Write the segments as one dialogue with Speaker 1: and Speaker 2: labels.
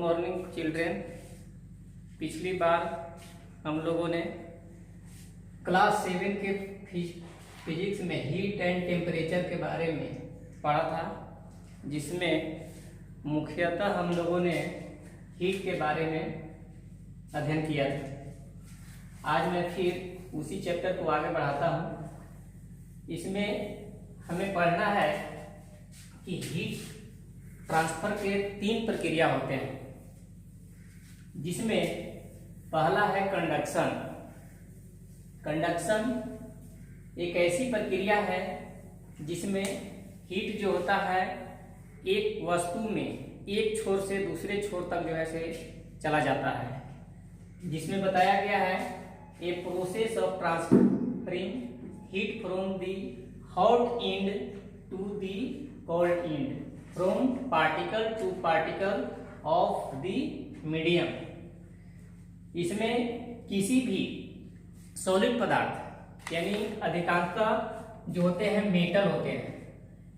Speaker 1: Morning children. पिछली बार हम लोगों ने क्लास 7 के फिजिक्स में हीट एंड टेम्परेचर के बारे में पढ़ा था, जिसमें मुख्यतः हम लोगों ने हीट के बारे में अध्ययन किया था। आज मैं फिर उसी चैप्टर को आगे बढ़ाता हूँ। इसमें हमें पढ़ना है कि हीट ट्रांसफर के 3 प्रक्रिया होते हैं, जिसमें पहला है कंडक्शन। कंडक्शन एक ऐसी प्रक्रिया है जिसमें हीट जो होता है एक वस्तु में एक छोर से दूसरे छोर तक जो है से चला जाता है, जिसमें बताया गया है a process of transferring heat from the hot end to the cold end, from particle to particle of the medium. इसमें किसी भी सॉलिड पदार्थ यानी अधिकांशतः जो होते हैं मेटल होते हैं।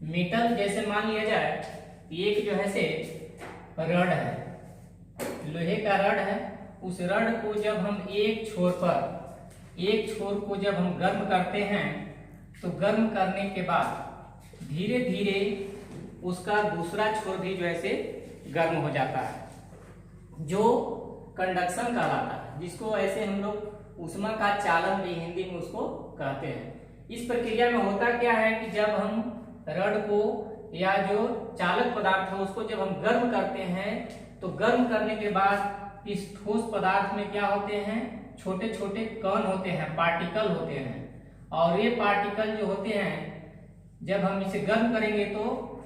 Speaker 1: मेटल जैसे मान लिया जाए एक जो है से रड है, लोहे का रड है। उस रड को जब हम एक छोर को जब हम गर्म करते हैं तो गर्म करने के बाद धीरे धीरे उसका दूसरा छोर भी जो है से गर्म हो जाता है, जो कंडक्शन कहलाता है, जिसको ऐसे हम लोग ऊष्मा का चालन भी हिंदी में उसको कहते हैं। इस प्रक्रिया में होता क्या है कि जब हम रड को या जो चालक पदार्थ है उसको जब हम गर्म करते हैं तो गर्म करने के बाद इस ठोस पदार्थ में क्या होते हैं, छोटे छोटे कण होते हैं, पार्टिकल होते हैं। और ये पार्टिकल जो होते हैं जब हम इसे गर्म करेंगे तो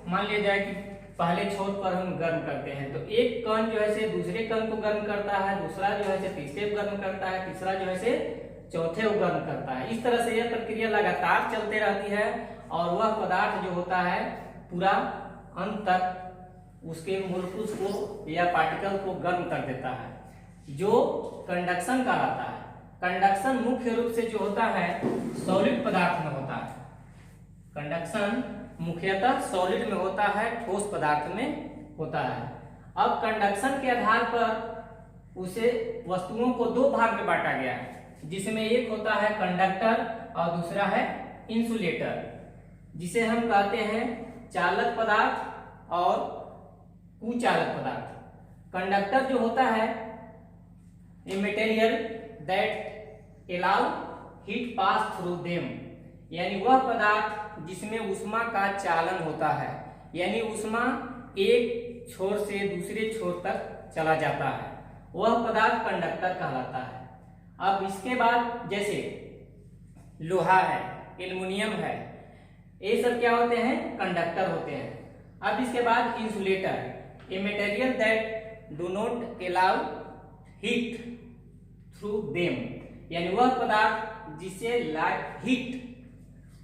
Speaker 1: मान लिया जाए कि पहले छोर पर हम गर्म करते हैं तो एक कण जो है से दूसरे कण को गर्म करता है, दूसरा जो है से तीसरे को गर्म करता है, तीसरा जो है से चौथे को गर्म करता है। इस तरह से यह प्रक्रिया लगातार चलते रहती है और वह पदार्थ जो होता है पूरा अंत तक उसके मोलिक्यूल्स को या पार्टिकल को गर्म कर देता है, जो कंडक्शन कहलाता है। कंडक्शन मुख्य रूप से जो होता है सॉलिड पदार्थ में होता है। कंडक्शन मुख्यतः सॉलिड में होता है, ठोस पदार्थ में होता है। अब कंडक्शन के आधार पर उसे वस्तुओं को 2 भाग में बांटा गया है, जिसमें एक होता है कंडक्टर और दूसरा है इंसुलेटर, जिसे हम कहते हैं चालक पदार्थ और कुचालक पदार्थ। कंडक्टर जो होता है a material that allow heat pass through them, यानी वह पदार्थ जिसमें ऊष्मा का चालन होता है, यानी ऊष्मा एक छोर से दूसरे छोर तक चला जाता है, वह पदार्थ कंडक्टर कहलाता है। अब इसके बाद जैसे लोहा है, एल्युमिनियम है, ये सब क्या होते हैं, कंडक्टर होते हैं। अब इसके बाद insulator a material that do not allow heat through them, यानी वह पदार्थ जिसे हीट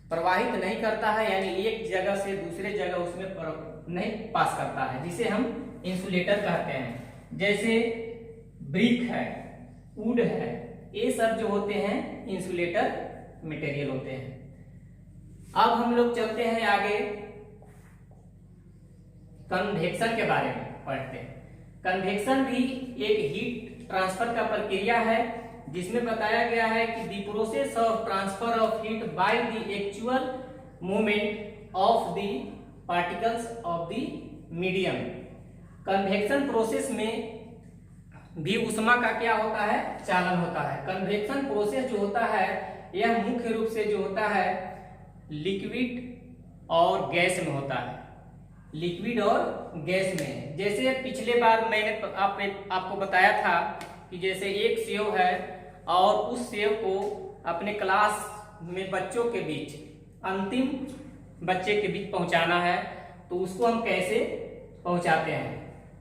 Speaker 1: प्रवाहित नहीं करता है, यानी एक जगह से दूसरे जगह उसमें नहीं पास करता है, जिसे हम इंसुलेटर कहते हैं। जैसे ब्रिक है, वुड है, ये सब जो होते हैं इंसुलेटर मटेरियल होते हैं। अब हम लोग चलते हैं आगे, कन्वेक्शन के बारे में पढ़ते हैं। कन्वेक्शन भी एक हीट ट्रांसफर का प्रक्रिया है, जिसमें बताया गया है कि the process of transfer of heat by the actual movement of the particles of the medium. Convection process में भी ऊष्मा का क्या होता है, चालन होता है। कन्वेक्शन प्रोसेस जो होता है यह मुख्य रूप से जो होता है लिक्विड और गैस में होता है, लिक्विड और गैस में। जैसे पिछले बार मैंने आपको बताया था कि जैसे एक सेव है और उस सेव को अपने क्लास में बच्चों के बीच, अंतिम बच्चे के बीच पहुंचाना है, तो उसको हम कैसे पहुंचाते हैं,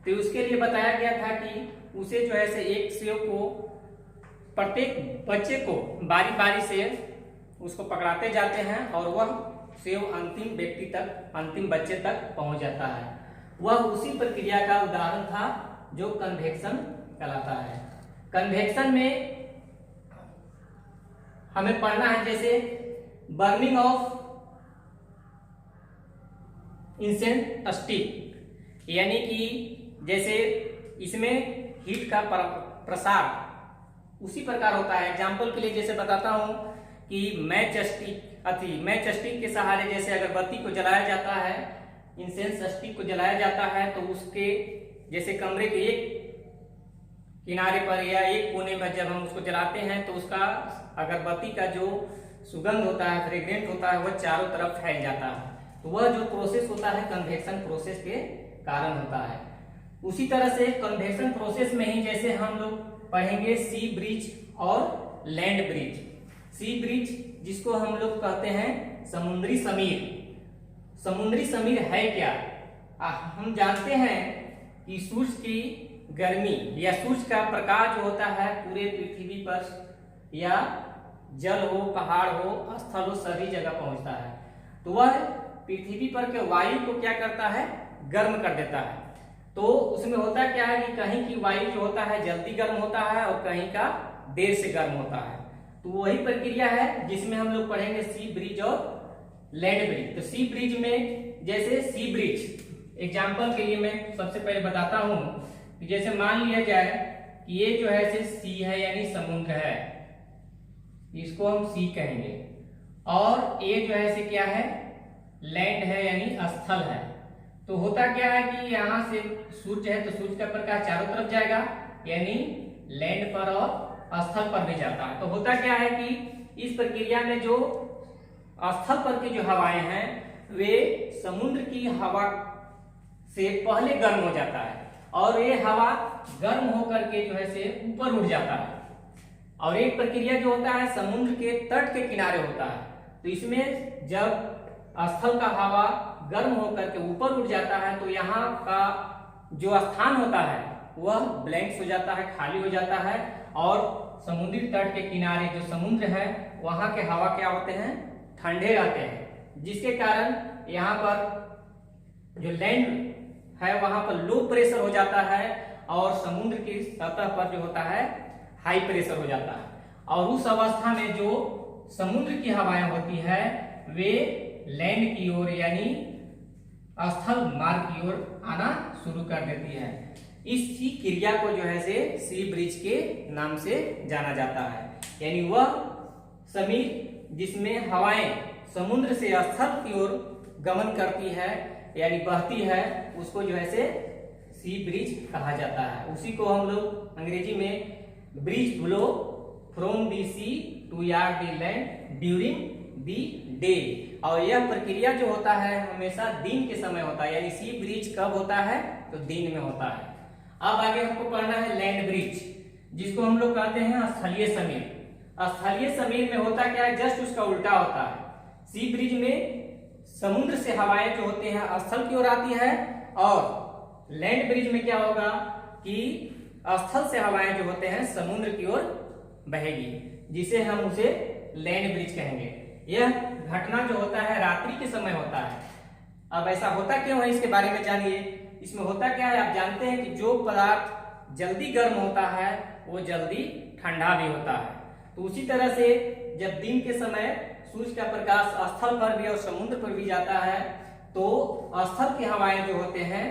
Speaker 1: तो उसके लिए बताया गया था कि उसे जो है से एक सेव को प्रत्येक बच्चे को बारी बारी से उसको पकड़ाते जाते हैं और वह सेव अंतिम व्यक्ति तक, अंतिम बच्चे तक पहुंच जाता है। वह उसी प्रक्रिया का उदाहरण था जो कन्वेक्शन कहलाता है। कन्वेक्शन में हमें पढ़ना है जैसे बर्निंग ऑफ इंसेंट स्टिक, यानी कि जैसे इसमें हीट का प्रसार उसी प्रकार होता है। एग्जाम्पल के लिए जैसे बताता हूं कि मैच स्टिक के सहारे जैसे अगरबत्ती को जलाया जाता है, इंसेंस स्टिक को जलाया जाता है, तो उसके जैसे कमरे के एक किनारे पर या एक कोने में जब हम उसको जलाते हैं तो उसका अगरबत्ती का जो सुगंध होता है, फ्रेग्रेंट होता है, वह चारों तरफ फैल जाता है। तो वह जो प्रोसेस होता है कन्वेक्शन प्रोसेस के कारण होता है। उसी तरह से कन्वेक्शन प्रोसेस में ही जैसे हम लोग पढ़ेंगे सी ब्रिज और लैंड ब्रिज। सी ब्रिज जिसको हम लोग कहते हैं समुद्री समीर। समुद्री समीर है क्या? हम जानते हैं कि सूर्य की गर्मी या सूर्य का प्रकाश जो होता है पूरे पृथ्वी पर या जल हो, पहाड़ हो, स्थल हो, सभी जगह पहुंचता है। तो वह पृथ्वी पर के वायु को क्या करता है? गर्म कर देता है। तो उसमें होता क्या है कि कहीं की वायु जो होता है जल्दी गर्म होता है और कहीं का देर से गर्म होता है। तो वही प्रक्रिया है जिसमें हम लोग पढ़ेंगे सी ब्रिज और लैंड ब्रिज। तो सी ब्रिज में जैसे सी ब्रिज एग्जाम्पल के लिए मैं सबसे पहले बताता हूं कि जैसे मान लिया जाए कि ये जो है सी है यानी समुद्र है, इसको हम सी कहेंगे, और ये जो है क्या है? लैंड है यानी स्थल है। तो होता क्या है कि यहाँ से सूर्य है तो सूर्य का प्रकाश चारों तरफ जाएगा यानी लैंड पर और स्थल पर भी जाता है। तो होता क्या है कि इस प्रक्रिया में जो स्थल पर की जो हवाएं हैं वे समुद्र की हवा से पहले गर्म हो जाता है और ये हवा गर्म होकर के जो है से ऊपर उठ जाता है। और एक प्रक्रिया जो होता है समुद्र के तट के किनारे होता है। तो इसमें जब स्थल का हवा गर्म होकर के ऊपर उठ जाता है तो यहाँ का जो स्थान होता है वह ब्लैंक्स हो जाता है, खाली हो जाता है, और समुद्री तट के किनारे जो समुद्र है वहां के हवा क्या होते हैं? ठंडे रहते हैं, जिसके कारण यहाँ पर जो लैंड है वहां पर लो प्रेशर हो जाता है और समुद्र की सतह पर जो होता है हाई प्रेशर हो जाता है। और उस अवस्था में जो समुद्र की हवाएं होती है वे लैंड की ओर यानी स्थल मार्ग की ओर आना शुरू कर देती है। इसी क्रिया को जो है से सी ब्रिज के नाम से जाना जाता है। यानी वह समीर जिसमें हवाएं समुद्र से स्थल की ओर गमन करती है यानी बहती है, उसको जो है से सी ब्रिज कहा जाता है। उसी को हम लोग अंग्रेजी में breeze flow from the sea towards the land during the day. और यह प्रक्रिया जो होता है हमेशा दिन के समय होता है, यानी सी ब्रिज कब होता है? तो दिन में होता है। अब आगे हमको पढ़ना है लैंड ब्रिज, जिसको हम लोग कहते हैं स्थलीय समीर। स्थलीय समीर में होता क्या है? जस्ट उसका उल्टा होता है। सी ब्रिज में समुद्र से हवाएं जो होते हैं स्थल की ओर आती है, और लैंड ब्रिज में क्या होगा कि स्थल से हवाएं जो होते हैं समुद्र की ओर बहेगी, जिसे हम उसे लैंड ब्रिज कहेंगे। यह घटना जो होता है रात्रि के समय होता है। अब ऐसा होता क्यों है इसके बारे में जानिए। इसमें होता क्या है? आप जानते हैं कि जो पदार्थ जल्दी गर्म होता है वो जल्दी ठंडा भी होता है। तो उसी तरह से जब दिन के समय सूर्य का प्रकाश स्थल पर भी और समुद्र पर भी जाता है तो स्थल की हवाएं जो होते हैं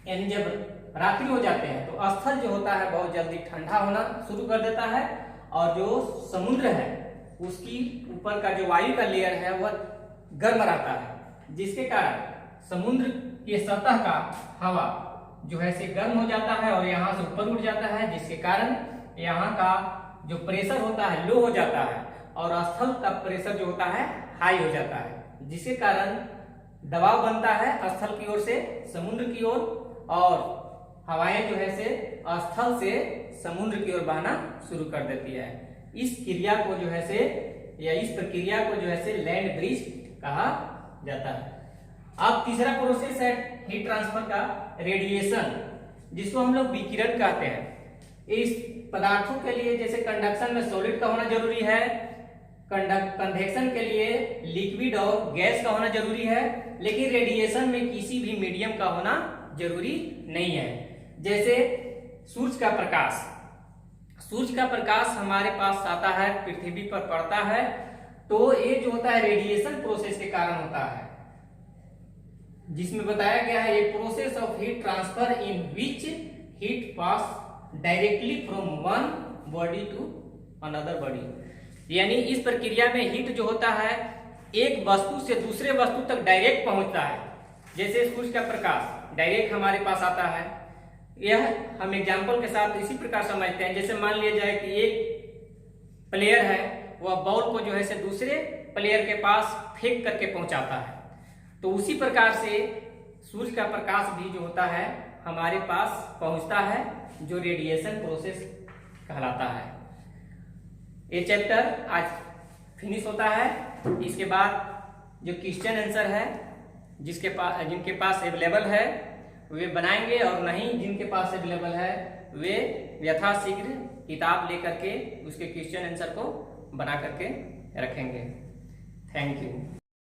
Speaker 1: यानी जब रात्रि हो जाते हैं तो स्थल जो होता है बहुत जल्दी ठंडा होना शुरू कर देता है, और जो समुद्र है उसकी ऊपर का जो वायु का लेयर है वह गर्म रहता है, जिसके कारण समुद्र के सतह का हवा जो है से गर्म हो जाता है और यहाँ से ऊपर उठ जाता है, जिसके कारण यहाँ का जो प्रेशर होता है लो हो जाता है और स्थल का प्रेशर जो होता है हाई हो जाता है, जिसके कारण दबाव बनता है स्थल की ओर से समुद्र की ओर, और हवाएं जो है से स्थल से समुद्र की ओर बहना शुरू कर देती है। इस क्रिया को जो है से या इस प्रक्रिया को जो है से लैंड ब्रिज कहा जाता है। अब तीसरा प्रोसेस है हीट ट्रांसफर का, रेडिएशन, जिसको हम लोग विकिरण कहते हैं। इस पदार्थों के लिए जैसे कंडक्शन में सॉलिड का होना जरूरी है, कन्वेक्शन के लिए लिक्विड और गैस का होना जरूरी है, लेकिन रेडिएशन में किसी भी मीडियम का होना जरूरी नहीं है। जैसे सूर्य का प्रकाश, सूर्य का प्रकाश हमारे पास आता है, पृथ्वी पर पड़ता है, तो ये जो होता है रेडिएशन प्रोसेस के कारण होता है, जिसमें बताया गया है ये process of heat transfer in which heat pass directly from one body to another body. यानी इस प्रक्रिया में हीट जो होता है एक वस्तु से दूसरे वस्तु तक डायरेक्ट पहुंचता है। जैसे सूर्य का प्रकाश डायरेक्ट हमारे पास आता है, यह हम एग्जाम्पल के साथ इसी प्रकार समझते हैं। जैसे मान लिया जाए कि एक प्लेयर है, वह बॉल को जो है से दूसरे प्लेयर के पास फेंक करके पहुंचाता है, तो उसी प्रकार से सूर्य का प्रकाश भी जो होता है हमारे पास पहुंचता है, जो रेडिएशन प्रोसेस कहलाता है। ये चैप्टर आज फिनिश होता है। इसके बाद जो क्वेश्चन आंसर है जिनके पास अवेलेबल है वे बनाएंगे, और नहीं जिनके पास अवेलेबल है वे यथाशीघ्र किताब लेकर के उसके क्वेश्चन आंसर को बना करके रखेंगे। Thank you.